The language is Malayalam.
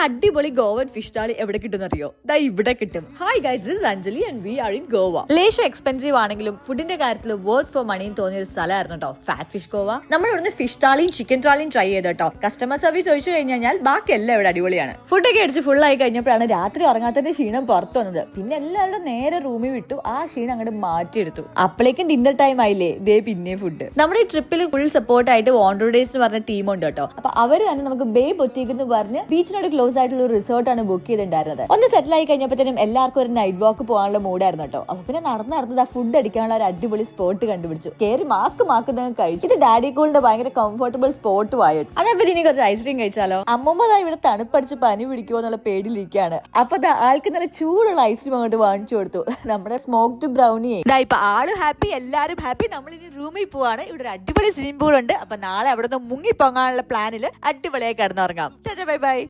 അടിപൊളി ഗോവൻ ഫിഷ് താളി എവിടെ കിട്ടും അറിയോ? ദാ ഇവിടെ കിട്ടും. Hi guys, this is Anjali and we are in Goa. ലേശം എക്സ്പെൻസീവ് ആണെങ്കിലും ഫുഡിന്റെ കാര്യത്തിൽ വർത്ത് ഫോർ മണിയും തോന്നിയ ഒരു സ്ഥലമായിരുന്നു കേട്ടോ ഫാറ്റ് ഫിഷ് ഗോവ. നമ്മൾ ഇവിടുന്ന് ഫിഷ് താളിയും ചിക്കൻ താളിയും ട്രൈ ചെയ്ത് കേട്ടോ. കസ്റ്റമർ സർവീസ് ഒഴിച്ചു കഴിഞ്ഞാൽ ബാക്കി എല്ലാം ഇവിടെ അടിപൊളിയാണ്. ഫുഡൊക്കെ അടിച്ച് ഫുൾ ആയി കഴിഞ്ഞപ്പോഴാണ് രാത്രി ഉറങ്ങാത്തതിന്റെ ക്ഷീണം പുറത്തു വന്നത്. പിന്നെ എല്ലാവരും നേരെ റൂമിൽ വിട്ടു. ആ ക്ഷീണം അങ്ങോട്ട് മാറ്റിയെടുത്തു. അപ്പോഴേക്കും ഡിന്നർ ടൈം ആയില്ലേ, ദേ പിന്നെ ഫുഡ്. നമ്മുടെ ഈ ട്രിപ്പിൽ ഫുൾ സപ്പോർട്ട് ആയിട്ട് വോണ്ടർഡേഴ്സ് എന്ന് പറഞ്ഞ ടീമുണ്ട് കേട്ടോ. അപ്പൊ അവര് തന്നെ നമുക്ക് ബേ ബൊട്ടീക്ക് എന്ന് പറഞ്ഞ് ബീച്ചിനോട് ക്ലോസ് ആയിട്ടുള്ള ഒരു റിസോർട്ടാണ് ബുക്ക് ചെയ്തിട്ടുണ്ടായിരുന്നത്. ഒന്ന് സെറ്റിൽ ആയി കഴിഞ്ഞപ്പോഴത്തേനും എല്ലാവർക്കും ഒരു നൈറ്റ് വാക്ക് പോകാനുള്ള മൂഡായിരുന്നു കേട്ടോ. അപ്പൊ പിന്നെ നടന്നത് ആ ഫുഡ് അടിക്കാനുള്ള ഒരു അടിപൊളി സ്പോട്ട് കണ്ടുപിടിച്ചു. കയറി മാക്ക് കഴിച്ചു. ഇത് ഡാഡി കൂളിന്റെ ഭയങ്കര കംഫർട്ടബിൾ സ്പോട്ടും ആയിട്ട്. അതേപോലെ ഇനി കുറച്ച് ഐസ്ക്രീം കഴിച്ചാലോ? അമ്മമ്മതാ ഇവിടെ തണുപ്പടിച്ച് പനി പിടിക്കുമോ എന്നുള്ള പേടിയിലിരിക്കുകയാണ്. അപ്പൊ ആൾക്ക് നല്ല ചൂടുള്ള ഐസ്ക്രീം അങ്ങോട്ട് വാങ്ങിച്ചു കൊടുത്തു. നമ്മുടെ സ്മോക്ഡ് ബ്രൗണിയെ. ഇപ്പൊ ആള് ഹാപ്പി, എല്ലാരും ഹാപ്പി. നമ്മൾ ഇനി റൂമിൽ പോവാണ്. ഇവിടെ ഒരു അടിപൊളി സ്വിമ്മിംഗ് പൂൾ ഉണ്ട്. അപ്പൊ നാളെ അവിടെ നിന്ന് മുങ്ങി പൊങ്ങാനുള്ള പ്ലാനിൽ അടിപൊളിയായി കിടന്നുറങ്ങാം. Bye bye.